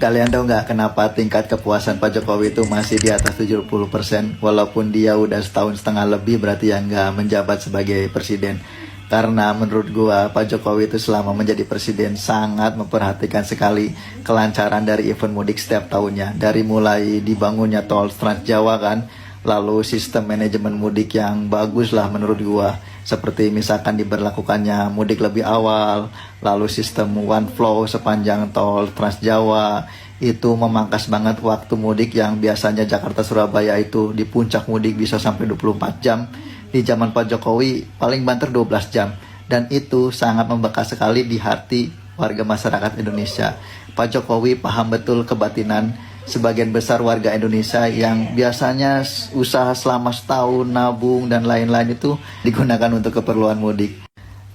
Kalian tahu nggak kenapa tingkat kepuasan Pak Jokowi itu masih di atas 70%, walaupun dia udah setahun setengah lebih berarti yang nggak menjabat sebagai presiden. Karena menurut gua Pak Jokowi itu selama menjadi presiden sangat memperhatikan sekali kelancaran dari event mudik setiap tahunnya. Dari mulai dibangunnya tol Trans Jawa kan, lalu sistem manajemen mudik yang bagus lah menurut gua. Seperti misalkan diberlakukannya mudik lebih awal, lalu sistem one flow sepanjang tol Trans Jawa, itu memangkas banget waktu mudik yang biasanya Jakarta-Surabaya itu di puncak mudik bisa sampai 24 jam. Di zaman Pak Jokowi paling banter 12 jam. Dan itu sangat membekas sekali di hati warga masyarakat Indonesia. Pak Jokowi paham betul kebatinan sebagian besar warga Indonesia yang biasanya usaha selama setahun, nabung, dan lain-lain itu digunakan untuk keperluan mudik.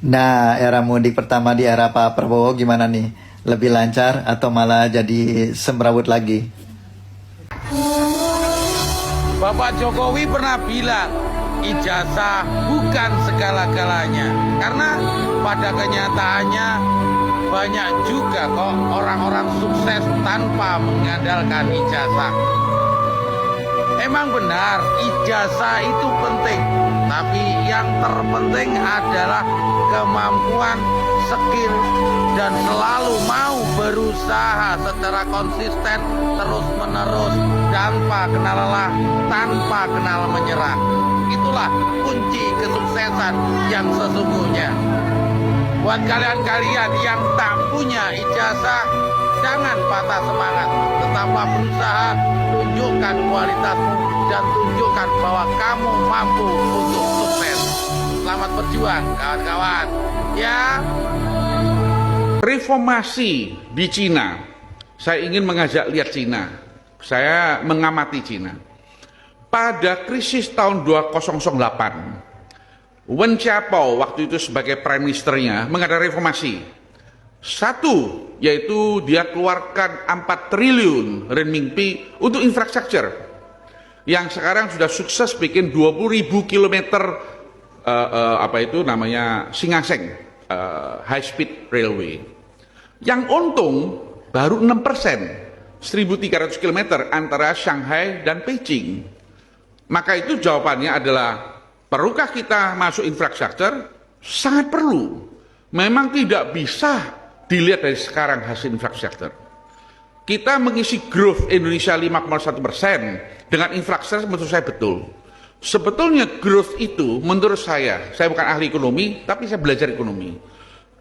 Nah, era mudik pertama di era Pak Prabowo gimana nih? Lebih lancar atau malah jadi semrawut lagi? Bapak Jokowi pernah bilang, ijazah bukan segala-galanya. Karena pada kenyataannya banyak juga kok orang-orang sukses tanpa mengandalkan ijazah. Emang benar ijazah itu penting, tapi yang terpenting adalah kemampuan, skill, dan selalu mau berusaha secara konsisten terus-menerus tanpa kenal lelah, tanpa kenal menyerah. Itulah kunci kesuksesan yang sesungguhnya. Buat kalian-kalian yang tak punya ijazah, jangan patah semangat, tetaplah berusaha, tunjukkan kualitasmu dan tunjukkan bahwa kamu mampu untuk sukses. Selamat berjuang kawan-kawan ya. Reformasi di Cina, saya ingin mengajak lihat Cina. Saya mengamati Cina. Pada krisis tahun 2008, Wen Qiaopao waktu itu sebagai prime ministernya mengadakan reformasi. Satu, yaitu dia keluarkan 4 triliun renminbi untuk infrastruktur yang sekarang sudah sukses bikin 20.000 kilometer Singaseng high speed railway. Yang untung baru 6%, 1.300 km antara Shanghai dan Beijing. Maka itu jawabannya adalah, perlukah kita masuk infrastruktur? Sangat perlu. Memang tidak bisa dilihat dari sekarang hasil infrastruktur. Kita mengisi growth Indonesia 5,1% dengan infrastruktur menurut saya betul. Sebetulnya growth itu menurut saya bukan ahli ekonomi, tapi saya belajar ekonomi.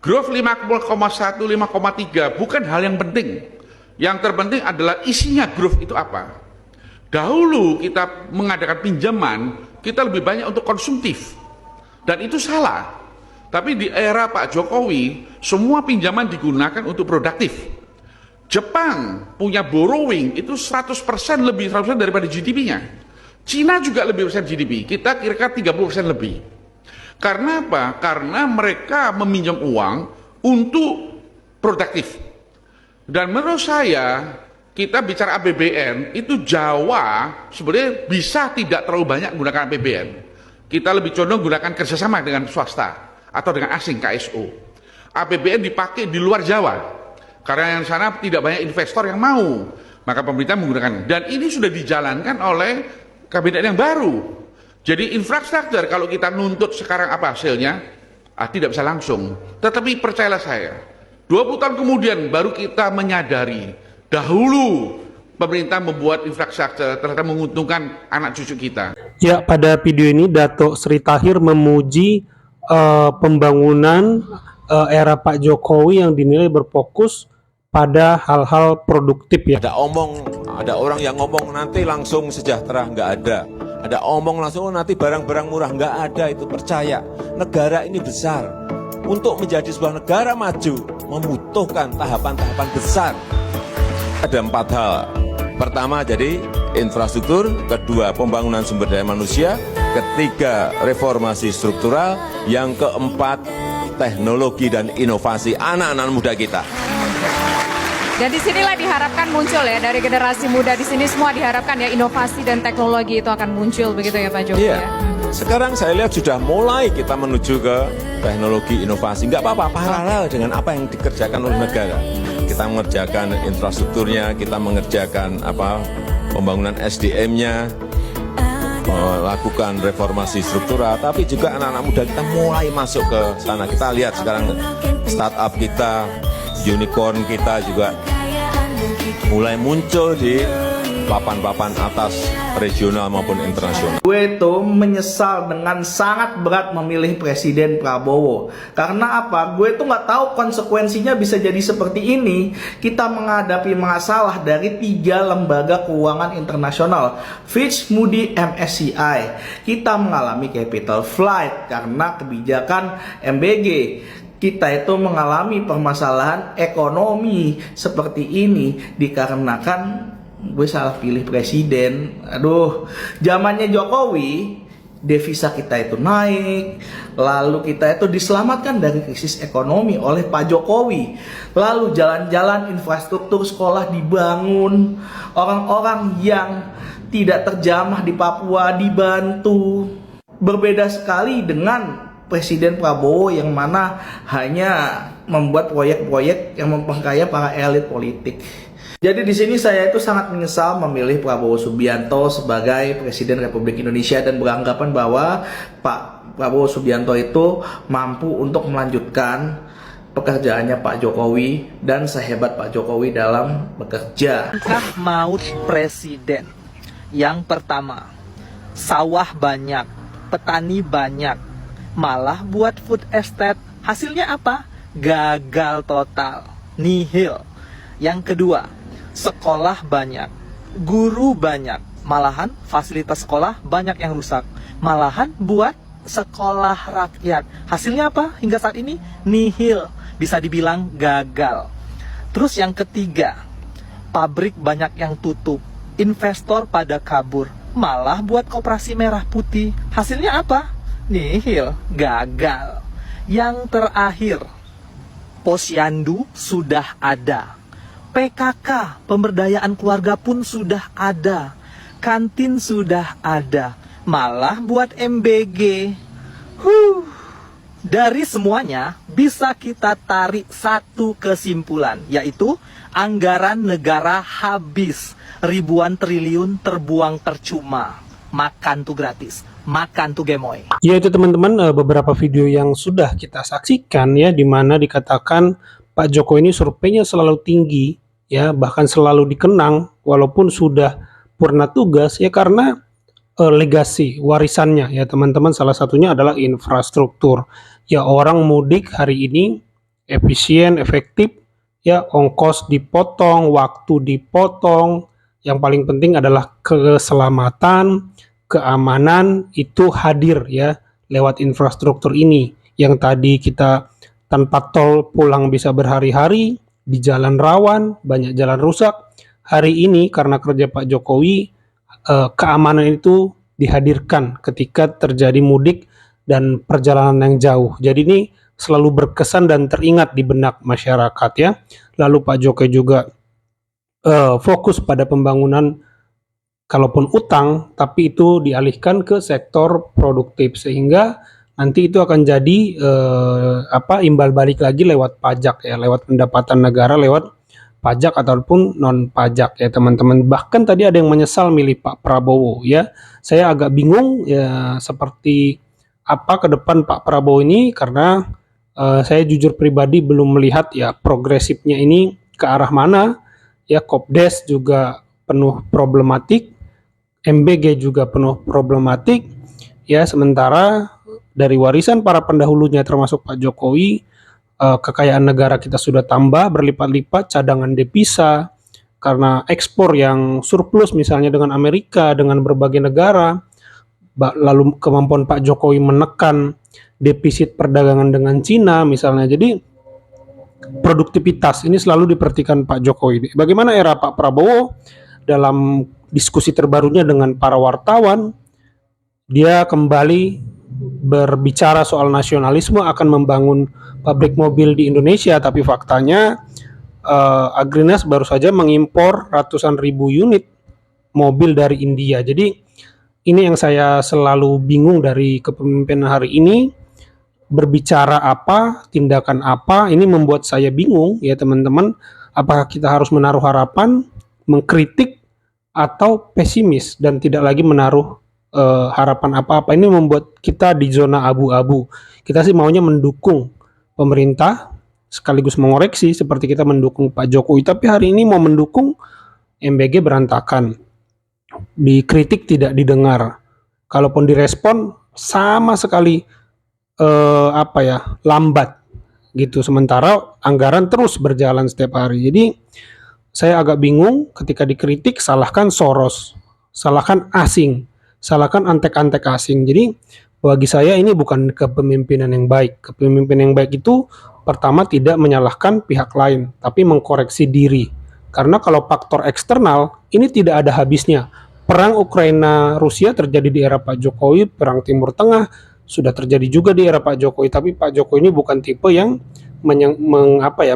Growth 5,1, 5,3 bukan hal yang penting. Yang terpenting adalah isinya growth itu apa. Dahulu kita mengadakan pinjaman, kita lebih banyak untuk konsumtif, dan itu salah. Tapi di era Pak Jokowi, semua pinjaman digunakan untuk produktif. Jepang punya borrowing itu 100% lebih 100% daripada GDP-nya. Cina juga lebih besar GDP, kita kira-kira 30% lebih. Karena apa? Karena mereka meminjam uang untuk produktif. Dan menurut saya, kita bicara APBN, itu Jawa sebenarnya bisa tidak terlalu banyak menggunakan APBN. Kita lebih condong gunakan kerjasama dengan swasta atau dengan asing, KSO. APBN dipakai di luar Jawa, karena yang sana tidak banyak investor yang mau. Maka pemerintah menggunakan. Dan ini sudah dijalankan oleh kabinet yang baru. Jadi infrastruktur kalau kita nuntut sekarang apa hasilnya? Tidak bisa langsung. Tetapi percayalah saya, 20 tahun kemudian baru kita menyadari, dahulu pemerintah membuat infrastruktur ternyata menguntungkan anak cucu kita. Ya, pada video ini Dato Sri Tahir memuji pembangunan era Pak Jokowi yang dinilai berfokus pada hal-hal produktif ya. Ada orang yang ngomong nanti langsung sejahtera, nggak ada. Ada omong langsung nanti barang-barang murah, nggak ada. Itu percaya. Negara ini besar. Untuk menjadi sebuah negara maju membutuhkan tahapan-tahapan besar. Ada 4 hal. Pertama jadi infrastruktur, kedua pembangunan sumber daya manusia, ketiga reformasi struktural, yang keempat teknologi dan inovasi anak-anak muda kita. Dan disinilah diharapkan muncul ya, dari generasi muda di sini semua diharapkan ya inovasi dan teknologi itu akan muncul begitu ya Pak Jokowi. Iya. Ya. Sekarang saya lihat sudah mulai kita menuju ke teknologi inovasi. Nggak apa-apa, paralel dengan apa yang dikerjakan oleh negara. Kita kita mengerjakan infrastrukturnya, kita mengerjakan pembangunan SDM-nya, melakukan reformasi struktural, tapi juga anak-anak muda kita mulai masuk ke sana. Kita lihat sekarang startup kita, unicorn kita juga mulai muncul di papan-papan atas regional maupun internasional. Gue itu menyesal dengan sangat berat memilih Presiden Prabowo. Karena apa? Gue itu nggak tahu konsekuensinya bisa jadi seperti ini. Kita menghadapi masalah dari 3 lembaga keuangan internasional, Fitch, Moody, MSCI. Kita mengalami capital flight karena kebijakan MBG. Kita itu mengalami permasalahan ekonomi seperti ini dikarenakan gue salah pilih presiden. Aduh, zamannya Jokowi devisa kita itu naik, lalu kita itu diselamatkan dari krisis ekonomi oleh Pak Jokowi, lalu jalan-jalan, infrastruktur sekolah dibangun, orang-orang yang tidak terjamah di Papua dibantu. Berbeda sekali dengan Presiden Prabowo yang mana hanya membuat proyek-proyek yang memperkaya para elit politik. Jadi di sini saya itu sangat menyesal memilih Prabowo Subianto sebagai Presiden Republik Indonesia dan beranggapan bahwa Pak Prabowo Subianto itu mampu untuk melanjutkan pekerjaannya Pak Jokowi dan sehebat Pak Jokowi dalam bekerja. Maut presiden. Yang pertama, sawah banyak, petani banyak, malah buat food estate. Hasilnya apa? Gagal total, nihil. Yang kedua, sekolah banyak, guru banyak, malahan fasilitas sekolah banyak yang rusak, malahan buat sekolah rakyat. Hasilnya apa? Hingga saat ini nihil, bisa dibilang gagal. Terus yang ketiga, pabrik banyak yang tutup, investor pada kabur, malah buat koperasi merah putih. Hasilnya apa? Nihil, gagal. Yang terakhir, posyandu sudah ada, PKK, pemberdayaan keluarga pun sudah ada, kantin sudah ada, malah buat MBG. Dari semuanya bisa kita tarik satu kesimpulan, yaitu anggaran negara habis, ribuan triliun terbuang percuma, makan tuh gratis, makan tuh gemoy. Ya itu teman-teman, beberapa video yang sudah kita saksikan ya, di mana dikatakan Pak Jokowi ini surveinya selalu tinggi ya, bahkan selalu dikenang walaupun sudah purna tugas ya, karena legasi warisannya ya teman-teman. Salah satunya adalah infrastruktur ya. Orang mudik hari ini efisien, efektif ya, ongkos dipotong, waktu dipotong, yang paling penting adalah keselamatan, keamanan itu hadir ya lewat infrastruktur ini. Yang tadi kita tanpa tol pulang bisa berhari-hari, di jalan rawan, banyak jalan rusak. Hari ini karena kerja Pak Jokowi, keamanan itu dihadirkan ketika terjadi mudik dan perjalanan yang jauh. Jadi ini selalu berkesan dan teringat di benak masyarakat ya. Lalu Pak Jokowi juga fokus pada pembangunan, kalaupun utang, tapi itu dialihkan ke sektor produktif, sehingga nanti itu akan jadi imbal balik lagi lewat pajak ya, lewat pendapatan negara lewat pajak ataupun non pajak ya teman-teman. Bahkan tadi ada yang menyesal milih Pak Prabowo ya. Saya agak bingung ya seperti apa ke depan Pak Prabowo ini, karena saya jujur pribadi belum melihat ya progresifnya ini ke arah mana ya. Kopdes juga penuh problematik, MBG juga penuh problematik ya. Sementara dari warisan para pendahulunya termasuk Pak Jokowi, kekayaan negara kita sudah tambah berlipat-lipat, cadangan devisa karena ekspor yang surplus misalnya dengan Amerika, dengan berbagai negara. Lalu kemampuan Pak Jokowi menekan defisit perdagangan dengan Cina misalnya. Jadi produktivitas ini selalu diperhatikan Pak Jokowi. Bagaimana era Pak Prabowo? Dalam diskusi terbarunya dengan para wartawan, dia kembali berbicara soal nasionalisme, akan membangun pabrik mobil di Indonesia, tapi faktanya Agrinas baru saja mengimpor ratusan ribu unit mobil dari India. Jadi ini yang saya selalu bingung dari kepemimpinan hari ini. Berbicara apa, tindakan apa, ini membuat saya bingung ya teman-teman. Apakah kita harus menaruh harapan, mengkritik, atau pesimis dan tidak lagi menaruh harapan apa-apa? Ini membuat kita di zona abu-abu. Kita sih maunya mendukung pemerintah sekaligus mengoreksi seperti kita mendukung Pak Jokowi, tapi hari ini mau mendukung MBG berantakan. Dikritik tidak didengar. Kalaupun direspon sama sekali lambat gitu. Sementara anggaran terus berjalan setiap hari. Jadi saya agak bingung ketika dikritik, salahkan Soros, salahkan asing, salahkan antek-antek asing. Jadi bagi saya ini bukan kepemimpinan yang baik. Kepemimpinan yang baik itu pertama tidak menyalahkan pihak lain, tapi mengkoreksi diri. Karena kalau faktor eksternal ini tidak ada habisnya. Perang Ukraina-Rusia terjadi di era Pak Jokowi, perang Timur Tengah sudah terjadi juga di era Pak Jokowi, tapi Pak Jokowi ini bukan tipe yang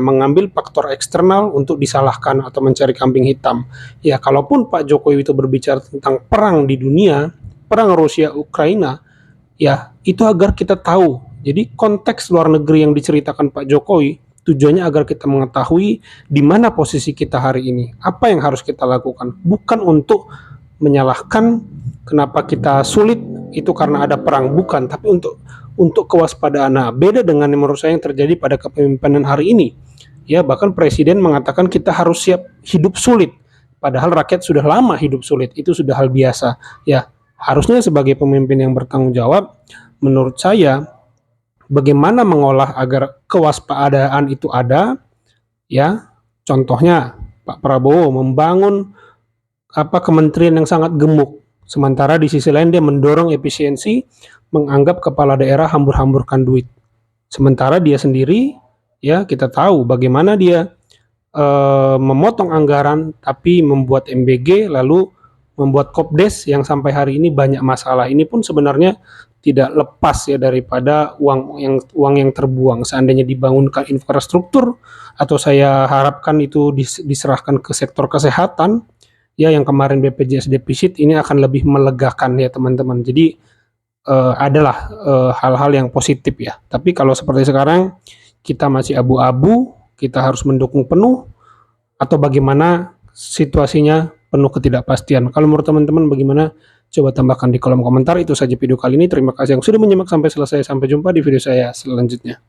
mengambil faktor eksternal untuk disalahkan atau mencari kambing hitam. Ya, kalaupun Pak Jokowi itu berbicara tentang perang di dunia, perang Rusia-Ukraina, ya itu agar kita tahu. Jadi konteks luar negeri yang diceritakan Pak Jokowi, tujuannya agar kita mengetahui di mana posisi kita hari ini, apa yang harus kita lakukan, bukan untuk menyalahkan kenapa kita sulit itu karena ada perang, bukan, tapi untuk kewaspadaan. Nah, beda dengan yang menurut saya yang terjadi pada kepemimpinan hari ini. Ya, bahkan presiden mengatakan kita harus siap hidup sulit, padahal rakyat sudah lama hidup sulit, itu sudah hal biasa. Ya, harusnya sebagai pemimpin yang bertanggung jawab, menurut saya bagaimana mengolah agar kewaspadaan itu ada. Ya, contohnya Pak Prabowo membangun kementerian yang sangat gemuk. Sementara di sisi lain dia mendorong efisiensi, menganggap kepala daerah hambur-hamburkan duit. Sementara dia sendiri, ya kita tahu bagaimana dia memotong anggaran, tapi membuat MBG, lalu membuat Kopdes yang sampai hari ini banyak masalah. Ini pun sebenarnya tidak lepas ya daripada uang yang terbuang. Seandainya dibangunkan infrastruktur, atau saya harapkan itu diserahkan ke sektor kesehatan, ya yang kemarin BPJS defisit, ini akan lebih melegakan ya teman-teman. Jadi adalah hal-hal yang positif ya. Tapi kalau seperti sekarang kita masih abu-abu, kita harus mendukung penuh, atau bagaimana situasinya penuh ketidakpastian. Kalau menurut teman-teman bagaimana? Coba tambahkan di kolom komentar. Itu saja video kali ini. Terima kasih yang sudah menyimak sampai selesai. Sampai jumpa di video saya selanjutnya.